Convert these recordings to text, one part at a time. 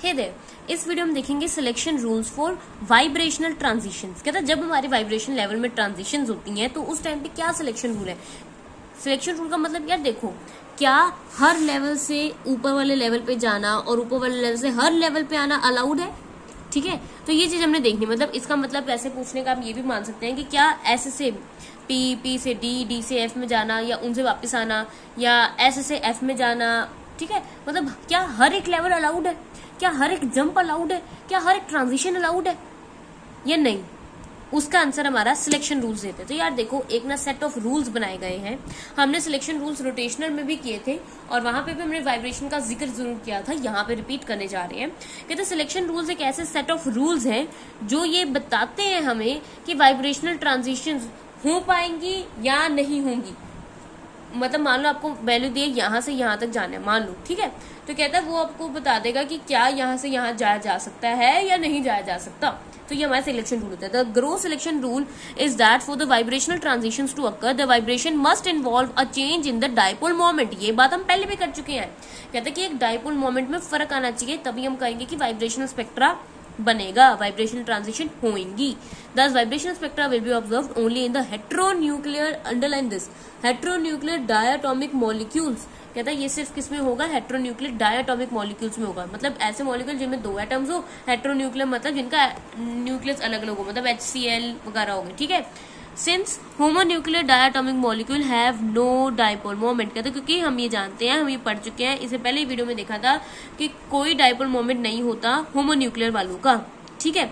हे there, इस video में देखेंगे selection rules for vibrational transitions. कहता है जब हमारे वाइब्रेशन लेवल में ट्रांजिशंस होती हैं तो उस टाइम पे क्या सिलेक्शन रूल है। सिलेक्शन रूल का मतलब यार देखो, क्या हर लेवल से ऊपर वाले लेवल पे जाना और ऊपर वाले लेवल से हर लेवल पे आना अलाउड है। ठीक है, तो ये चीज हमने देखनी, मतलब इसका मतलब ऐसे पूछने का हम ये भी मान सकते हैं कि क्या ऐसे से पी से डी से एफ में जाना, या उनसे वापस आना, या ऐसे से एफ में जाना। ठीक है, मतलब क्या हर एक लेवल अलाउड है, क्या हर एक जंप अलाउड है, क्या हर एक ट्रांजिशन अलाउड है या नहीं। उसका आंसर हमारा सिलेक्शन रूल्स देते हैं। तो यार देखो, एक ना सेट ऑफ रूल्स बनाए गए हैं। हमने सिलेक्शन रूल्स रोटेशनल में भी किए थे और वहां पे भी हमने वाइब्रेशन का जिक्र जरूर किया था, यहाँ पे रिपीट करने जा रहे हैं। कहते सिलेक्शन रूल्स एक ऐसे सेट ऑफ रूल्स हैं जो ये बताते हैं हमें कि वाइब्रेशनल ट्रांजिशन हो पाएंगी या नहीं होंगी। मतलब मान लो आपको वैल्यू दिए यहाँ से यहाँ तक जाना है, मान लो, ठीक है, तो कहता है वो आपको बता देगा कि क्या यहाँ से यहाँ जाया जा सकता है या नहीं जाया जा सकता। तो ये हमारा सिलेक्शन रूल होता है। The gross selection rule is that for the vibrational transitions to occur the vibration must involve a change in the dipole moment. ये बात हम पहले भी कर चुके हैं। कहते हैं कि एक डायपोल मोमेंट में फर्क आना चाहिए, तभी हम कहेंगे कि वाइब्रेशनल स्पेक्ट्रा बनेगा, वाइब्रेशनल ट्रांजिशन होंगी। Thus vibrational spectra will be observed only in the heteronuclear, underline this, heteronuclear diatomic molecules। कहता है ये सिर्फ किसमें होगा, हेट्रोन्यूक्लियर डायटोमिक मॉलिक्यूल्स में होगा। मतलब ऐसे मॉलिक्यूल जिनमें दो एटम्स हो, हेट्रोन्यूक्लियर मतलब जिनका न्यूक्लियस अलग अलग हो, मतलब HCl वगैरह हो गए। ठीक है, since homonuclear diatomic molecule have no dipole moment. कहते क्योंकि हम ये जानते हैं, हम ये पढ़ चुके हैं, इसे पहले वीडियो में देखा था कि कोई डायपोल मोमेंट नहीं होता होमोन्यूक्लियर वालों का। ठीक है,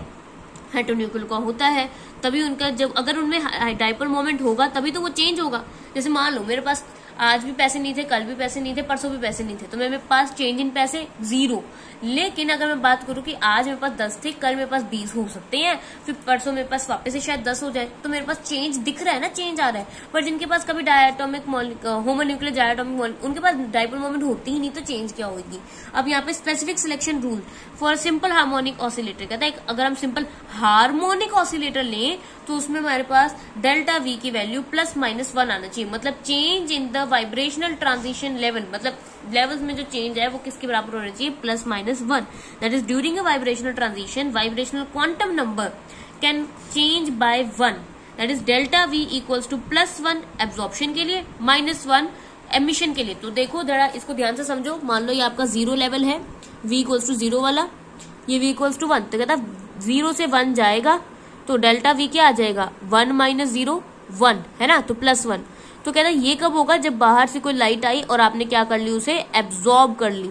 हेट्रोन्यूक्लियर का होता है, तभी उनका जब अगर उनमें डायपोल मोमेंट होगा तभी तो वो चेंज होगा। जैसे मान लो मेरे पास आज भी पैसे नहीं थे, कल भी पैसे नहीं थे, परसों भी पैसे नहीं थे, तो मेरे पास चेंज इन पैसे 0। लेकिन अगर मैं बात करूं कि आज मेरे पास 10 थे, कल मेरे पास 20 हो सकते हैं, फिर परसों मेरे पास वापस से शायद 10 हो जाए, तो मेरे पास चेंज दिख रहा है ना, चेंज आ रहा है। पर जिनके पास कभी डायटोमिक होमोन्यूक्लियर डायटोमिक उनके पास डायपोल मोमेंट होती ही नहीं, तो चेंज क्या होगी। अब यहाँ पे specific selection rule for simple harmonic oscillator. कहता है अगर हम सिंपल हार्मोनिक ऑसिलेटर लें तो उसमें हमारे पास डेल्टा वी की वैल्यू +-1 आना चाहिए। मतलब change in the vibrational transition level, मतलब लेवल्स में जो चेंज है वो किसके बराबर होना चाहिए, +-1। That is during a vibrational transition vibrational quantum number can change by 1। That is delta v equals to +1 absorption के लिए, -1 एमिशन के लिए। तो देखो जरा इसको ध्यान से समझो। मान लो ये आपका 0 लेवल है, v इक्वल्स टू 0 वाला, ये v इक्वल्स टू 1। तो कहता 0 से 1 जाएगा तो डेल्टा v क्या आ जाएगा, 1 - 0 1 है ना, तो +1। तो कहता है ये कब होगा, जब बाहर से कोई लाइट आई और आपने क्या कर ली, उसे एब्जॉर्ब कर ली,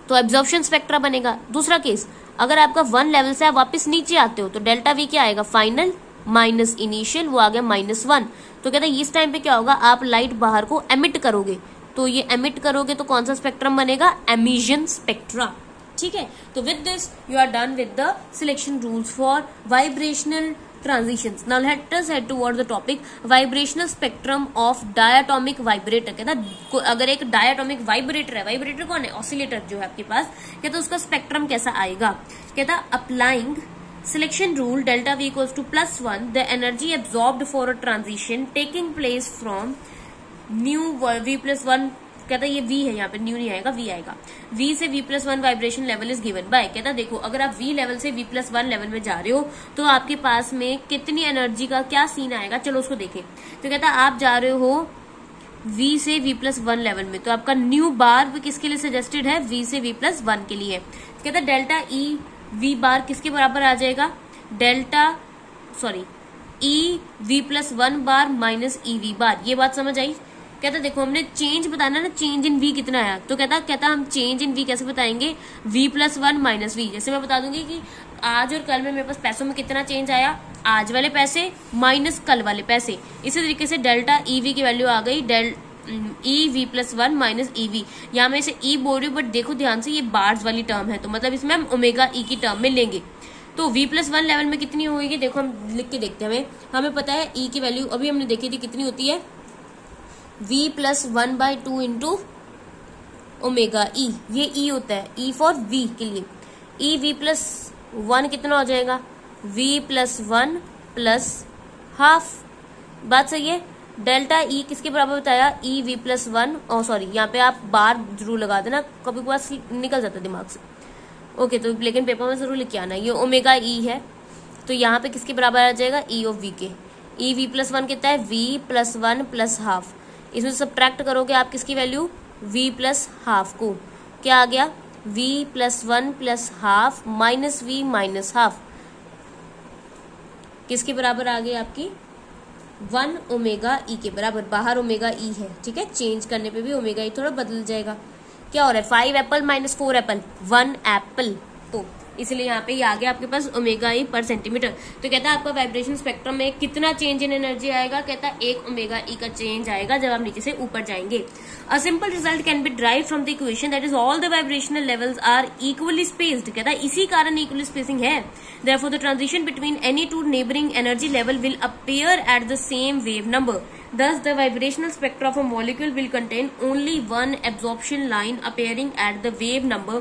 तो एब्जॉर्प्शन स्पेक्ट्रा बनेगा। दूसरा केस, अगर आपका 1 लेवल से आप वापस नीचे आते हो तो डेल्टा वी क्या आएगा, फाइनल माइनस इनिशियल, वो आ गया -1। तो कहता है इस टाइम पे क्या होगा, आप लाइट बाहर को एमिट करोगे, तो ये एमिट करोगे तो कौन सा स्पेक्ट्रम बनेगा, एमिशन स्पेक्ट्रा। ठीक है, तो with this you are done with the selection rules for vibrational transitions. Now let us head towards the topic vibrational spectrum of diatomic vibrator। कहता अगर एक डायटोमिक वाइब्रेटर है, वाइब्रेटर कौन है, ऑसिलेटर जो है आपके पास, कहता उसका स्पेक्ट्रम कैसा आएगा। कहता applying selection rule delta v equals to +1 the energy absorbed for a transition taking place from nu v+1। कहता ये v है, यहाँ पे न्यू नहीं आएगा, v आएगा। v से v+1 vibration level is given by. कहता देखो अगर आप v लेवल से v+1 लेवल में जा रहे हो तो आपके पास में कितनी एनर्जी का क्या सीन आएगा, चलो उसको देखें। तो कहता आप जा रहे हो v से v+1 लेवल में, तो आपका न्यू बार भी किसके लिए सजेस्टेड है, v से v+1 के लिए। कहता डेल्टा e v बार किसके बराबर आ जाएगा, e v+1 बार माइनस e v बार। ये बात समझ आई। कहता देखो हमने चेंज बताना ना, चेंज इन v कितना आया, तो कहता हम चेंज इन v कैसे बताएंगे, v+1 माइनस v। जैसे मैं बता दूंगी कि आज और कल में मेरे पास पैसों में कितना चेंज आया, आज वाले पैसे माइनस कल वाले पैसे। इसी तरीके से डेल्टा EV की वैल्यू आ गई, EV+1 माइनस EV। यहाँ मैं इसे E बोल रही हूँ, बट देखो ध्यान से ये बार्स वाली टर्म है, तो मतलब इसमें हम ओमेगा E की टर्म में लेंगे। तो v+1 लेवल में कितनी होगी, देखो हम लिख के देखते हैं। हमें पता है E की वैल्यू अभी हमने देखी थी कितनी होती है, v+1/2 इंटू ओमेगा E। ये E होता है, E फॉर V के लिए। E v+1 कितना हो जाएगा, v+1 +½ बात सही है। डेल्टा ई किसके बराबर बताया, E V plus one, sorry यहाँ पे आप बार जरूर लगा देना, कभी पास निकल जाता दिमाग से। ओके, तो लेकिन पेपर में जरूर लिख के आना। ये ओमेगा ई है, तो यहाँ पे किसके बराबर आ जाएगा, ई ऑफ वी के। ई वी प्लस वन कितना है, v plus one plus half. इसमें सब्ट्रैक्ट करोगे आप किसकी वैल्यू, वी प्लस हाफ को, क्या आ गया, v plus one plus half minus v minus half, किसके बराबर आ गई आपकी, 1 ओमेगा ई के बराबर। बाहर ओमेगा ई है, ठीक है, चेंज करने पे भी ओमेगा ई थोड़ा बदल जाएगा। क्या हो रहा है, 5 एप्पल माइनस 4 एप्पल, 1 एप्पल, तो इसलिए यहाँ पे आ गया आपके पास ओमेगा ई पर सेंटीमीटर। तो कहता है आपका वाइब्रेशन स्पेक्ट्रम में कितना चेंज इन एनर्जी आएगा, कहता है 1 ओमेगा ई का चेंज आएगा जब आप नीचे से ऊपर जाएंगे। A simple result can be derived from the equation that is all the vibrational levels are equally spaced, कहता है इसी कारण इक्वली स्पेसिंग है। Therefore the transition between any two neighbouring energy level will appear at the same wave number. Thus, the vibrational spectra of a molecule will contain only one absorption line appearing at the wave number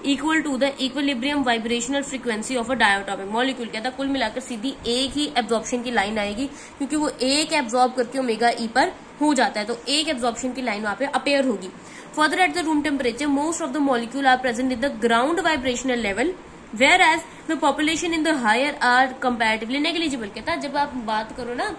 equal to the equilibrium vibrational frequency of a diatomic molecule। कहता कुल मिलाकर सीधी एक ही absorption की line आएगी, क्योंकि वो एक absorb करके ओमेगा ई पर हो जाता है, तो एक एब्जॉर्प्शन की लाइन वहां पे अपेयर होगी। Further, at the room temperature, most of the molecule are present in the ground vibrational level, whereas the population in the higher are comparatively negligible। कहता जब आप बात करो ना,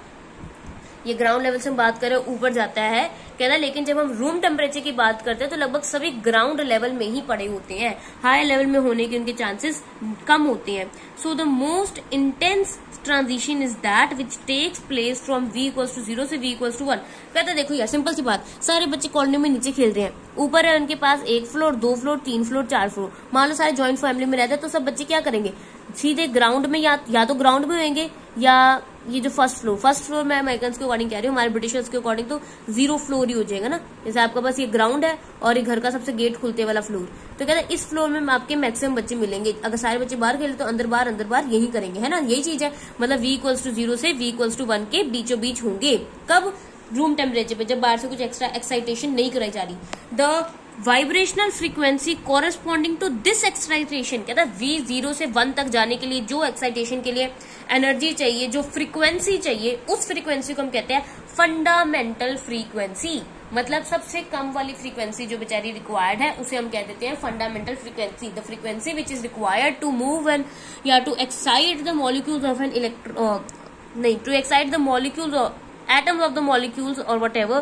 ये ग्राउंड लेवल से हम बात करें ऊपर जाता है, कहता है लेकिन जब हम रूम टेम्परेचर की बात करते हैं तो लगभग सभी ग्राउंड लेवल में ही पड़े होते हैं, हायर लेवल में होने के उनके चांसेस कम होते हैं। So the most intense transition is that which takes place from v equals to 0 से v इक्वल्स टू 1। कहता है देखो यार सिंपल सी बात, सारे बच्चे कॉलोनी में नीचे खेल रहे हैं, ऊपर है उनके पास 1 फ्लोर 2 फ्लोर 3 फ्लोर 4 फ्लोर, मान लो सारे ज्वाइंट फैमिली में रहते हैं, तो सब बच्चे क्या करेंगे, सीधे ग्राउंड में या तो ग्राउंड में होंगे, या ये जो फर्स्ट फ्लोर मैं अमेरिकन के अकॉर्डिंग कह रही हूँ, हमारे ब्रिटिशर्स के अकॉर्डिंग तो 0 फ्लोर ही हो जाएगा ना। जैसे आपका बस ये ग्राउंड है और ये घर का सबसे गेट खुलते वाला फ्लोर, तो कहते हैं इस फ्लोर में आपके मैक्सिमम बच्चे मिलेंगे। अगर सारे बच्चे बाहर खेले तो अंदर बाहर यही करेंगे, है ना, यही चीज है। मतलब v इक्वल्स टू 0 से v इक्वल्स टू 1 के बीचों बीच होंगे, कब, रूम टेम्परेचर पे, जब बाहर से कुछ एक्स्ट्रा एक्साइटेशन नहीं कराई जा रही। The vibrational frequency corresponding to this excitation, कहता है v 0 से 1 तक जाने के लिए जो एक्साइटेशन के लिए एनर्जी चाहिए, जो फ्रीक्वेंसी चाहिए, उस फ्रीक्वेंसी को हम कहते हैं फंडामेंटल फ्रीक्वेंसी। मतलब सबसे कम वाली फ्रीक्वेंसी जो बेचारी रिक्वायर्ड है उसे हम कह देते हैं fundamental frequency. The frequency which is required to move and या to excite the molecules of an to excite the molecules atoms of the molecules or whatever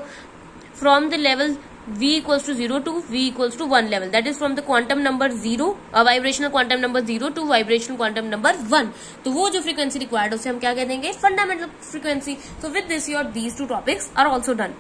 from the level v equals to 0 to v equals to 1 level, that is from the quantum number 0, vibrational quantum number 0 to vibrational quantum number 1। तो वो जो frequency required उसे हम क्या कह देंगे, fundamental frequency। So with this your these two topics are also done।